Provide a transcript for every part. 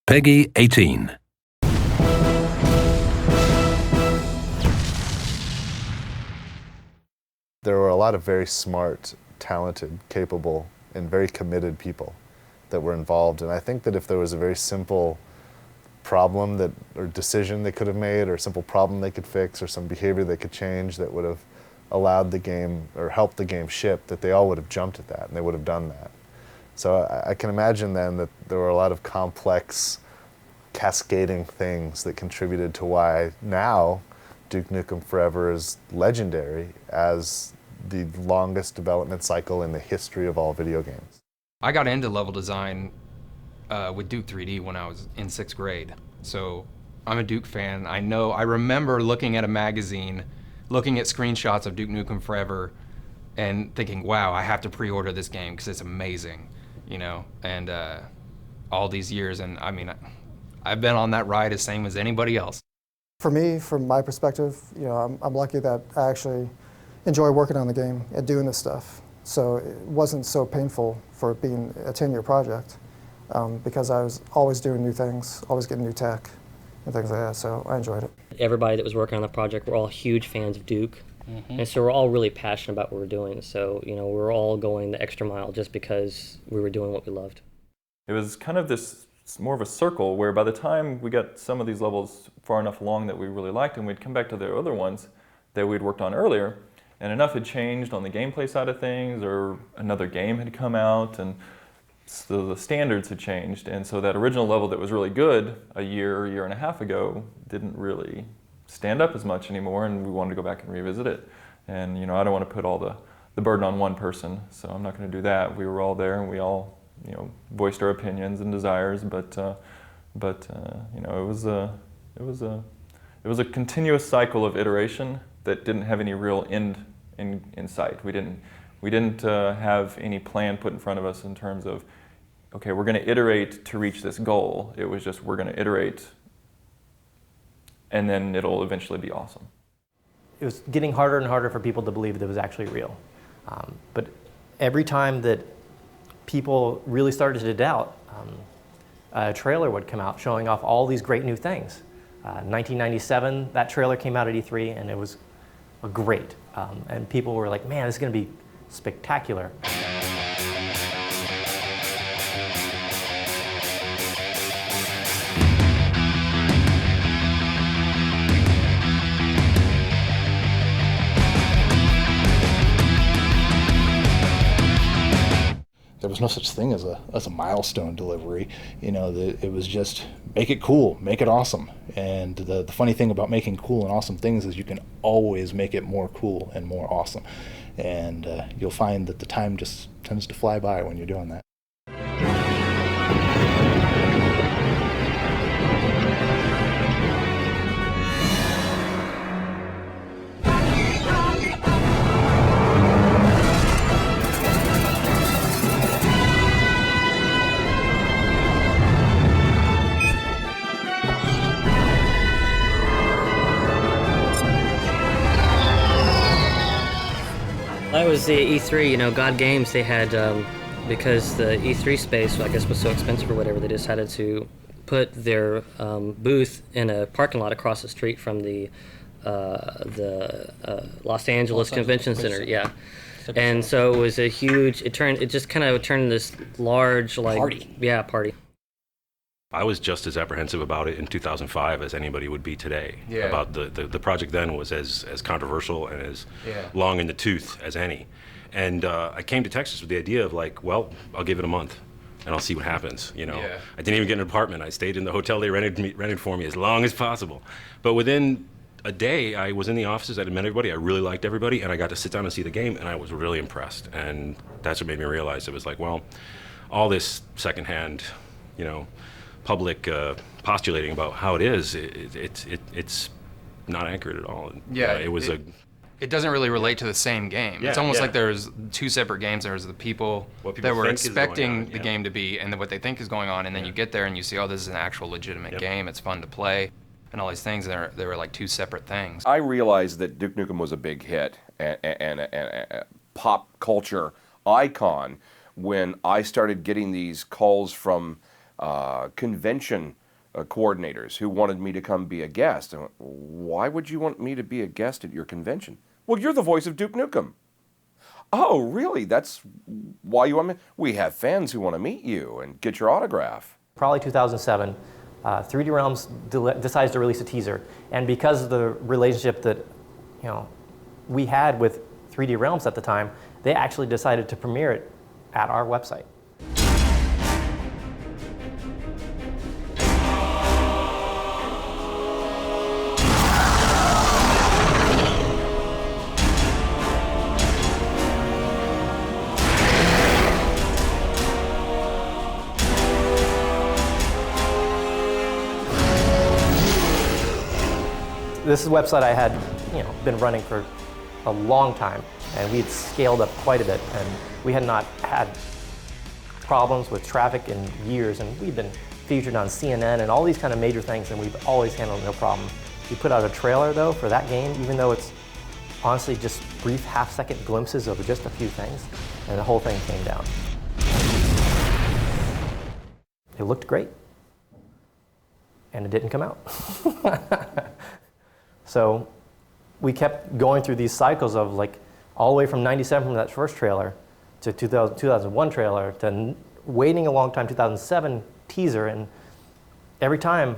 Peggy 18. There were a lot of very smart, talented, capable, and very committed people that were involved. And I think that if there was a very simple problem or decision they could have made, or a simple problem they could fix, or some behavior they could change that would have allowed the game or helped the game ship, that they all would have jumped at that and they would have done that. So I can imagine then that there were a lot of complex, cascading things that contributed to why now Duke Nukem Forever is legendary as the longest development cycle in the history of all video games. I got into level design with Duke 3D when I was in 6th grade. So I'm a Duke fan. I remember looking at a magazine, looking at screenshots of Duke Nukem Forever and thinking, wow, I have to pre-order this game because it's amazing, you know? And all these years, and I mean, I've been on that ride as same as anybody else. For me, from my perspective, you know, I'm lucky that I actually enjoy working on the game and doing this stuff. So it wasn't so painful for it being a 10-year project because I was always doing new things, always getting new tech and things like that, so I enjoyed it. Everybody that was working on the project were all huge fans of Duke, and so we're all really passionate about what we're doing. So, you know, we're all going the extra mile just because we were doing what we loved. It was kind of this more of a circle where by the time we got some of these levels far enough along that we really liked them, we'd come back to the other ones that we'd worked on earlier, and enough had changed on the gameplay side of things, or another game had come out, and so the standards had changed, and so that original level that was really good a year and a half ago didn't really stand up as much anymore, and we wanted to go back and revisit it. And you know, I don't want to put all the burden on one person, so I'm not going to do that. We were all there, and we all, you know, voiced our opinions and desires, but you know, it was a continuous cycle of iteration that didn't have any real end in sight. We didn't have any plan put in front of us in terms of, okay, we're going to iterate to reach this goal. It was just, we're going to iterate, and then it'll eventually be awesome. It was getting harder and harder for people to believe that it was actually real. But every time that people really started to doubt, a trailer would come out showing off all these great new things. 1997, that trailer came out at E3, and it was great. And people were like, man, this is going to be spectacular. There was no such thing as a milestone delivery. You know, it was just make it cool, make it awesome. And the funny thing about making cool and awesome things is you can always make it more cool and more awesome. And you'll find that the time just tends to fly by when you're doing that. That was the E3, you know, God Games, they had, because the E3 space, I guess, was so expensive or whatever, they decided to put their booth in a parking lot across the street from the Los Angeles Convention Center, yeah. And so it was a huge, it just kind of turned this large, like, party. Yeah, party. I was just as apprehensive about it in 2005 as anybody would be today. Yeah. About the project then was as controversial and as long in the tooth as any. And I came to Texas with the idea of like, well, I'll give it a month and I'll see what happens, you know. Yeah. I didn't even get an apartment. I stayed in the hotel they rented for me as long as possible. But within a day, I was in the offices, I had met everybody, I really liked everybody, and I got to sit down and see the game, and I was really impressed. And that's what made me realize it was like, well, all this secondhand, you know, public postulating about how it is, it's not accurate at all. Yeah, it doesn't really relate to the same game. Yeah, it's almost yeah. like there's two separate games. There's the people that were expecting the game to be, and then what they think is going on, and then you get there and you see, oh, this is an actual legitimate game. It's fun to play, and all these things. They were like two separate things. I realized that Duke Nukem was a big hit and a pop culture icon when I started getting these calls from convention coordinators who wanted me to come be a guest. I went, why would you want me to be a guest at your convention? Well, you're the voice of Duke Nukem. Oh, really? That's why you want me? We have fans who want to meet you and get your autograph. Probably 2007, 3D Realms decides to release a teaser, and because of the relationship that we had with 3D Realms at the time, they actually decided to premiere it at our website. This is a website I had been running for a long time, and we had scaled up quite a bit, and we had not had problems with traffic in years, and we've been featured on CNN and all these kind of major things, and we've always handled no problem. We put out a trailer though for that game, even though it's honestly just brief half-second glimpses of just a few things, and the whole thing came down. It looked great, and it didn't come out. So we kept going through these cycles of all the way from 97 from that first trailer to 2001 trailer to waiting a long time, 2007 teaser, and every time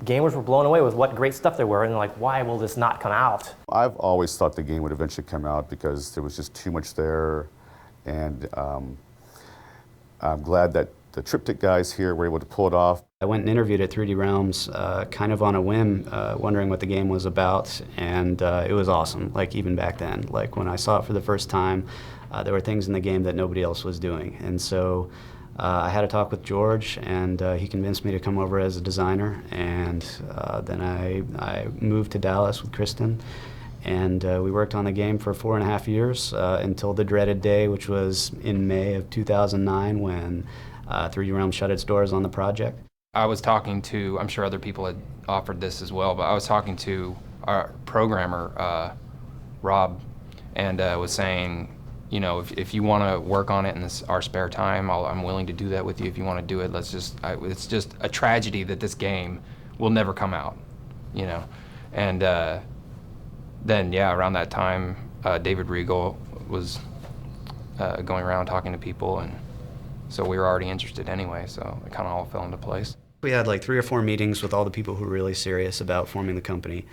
gamers were blown away with what great stuff there were, and why will this not come out? I've always thought the game would eventually come out because there was just too much there, and I'm glad that the Triptych guys here were able to pull it off. I went and interviewed at 3D Realms kind of on a whim, wondering what the game was about, and it was awesome, even back then. When I saw it for the first time, there were things in the game that nobody else was doing. And so I had a talk with George, and he convinced me to come over as a designer, and then I moved to Dallas with Kristen, and we worked on the game for 4.5 years until the dreaded day, which was in May of 2009 when 3D Realms shut its doors on the project. I was talking to, I'm sure other people had offered this as well, but I was talking to our programmer, Rob, and was saying, if you want to work on it in our spare time, I'm willing to do that with you. If you want to do it, it's just a tragedy that this game will never come out, And then, yeah, around that time, David Regal was going around talking to people, and so we were already interested anyway, so it kind of all fell into place. We had 3 or 4 meetings with all the people who were really serious about forming the company,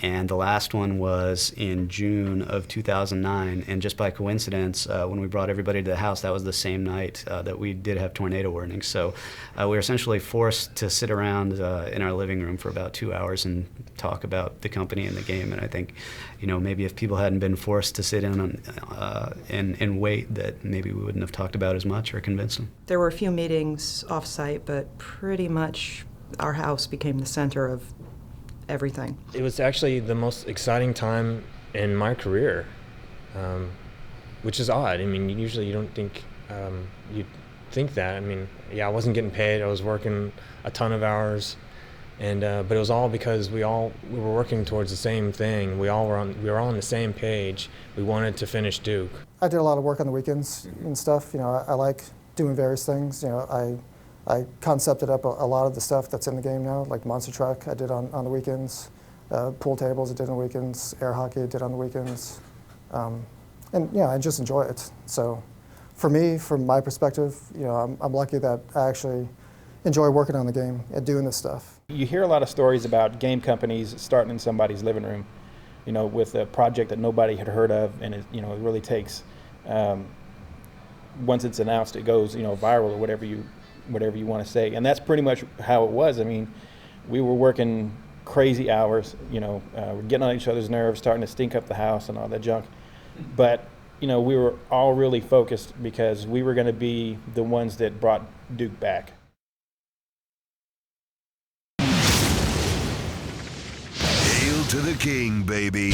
and the last one was in June of 2009, and just by coincidence, when we brought everybody to the house, that was the same night that we did have tornado warnings. So we were essentially forced to sit around in our living room for about 2 hours and talk about the company and the game, and I think, maybe if people hadn't been forced to sit in and wait, that maybe we wouldn't have talked about as much or convinced them. There were a few meetings off-site, but pretty much our house became the center of everything. It was actually the most exciting time in my career, which is odd. I mean, usually you don't think you'd think that. I mean, yeah, I wasn't getting paid. I was working a ton of hours, and but it was all because we were working towards the same thing. We were all on the same page. We wanted to finish Duke. I did a lot of work on the weekends and stuff. I like doing various things. I concepted up a lot of the stuff that's in the game now, like Monster Truck I did on the weekends, pool tables I did on the weekends, air hockey I did on the weekends, and I just enjoy it. So for me, from my perspective, I'm lucky that I actually enjoy working on the game and doing this stuff. You hear a lot of stories about game companies starting in somebody's living room, with a project that nobody had heard of, and it really takes, once it's announced, it goes viral or whatever you want to say, and that's pretty much how it was. I mean, we were working crazy hours, we're getting on each other's nerves, starting to stink up the house and all that junk, but we were all really focused because we were going to be the ones that brought Duke back. Hail to the king, baby.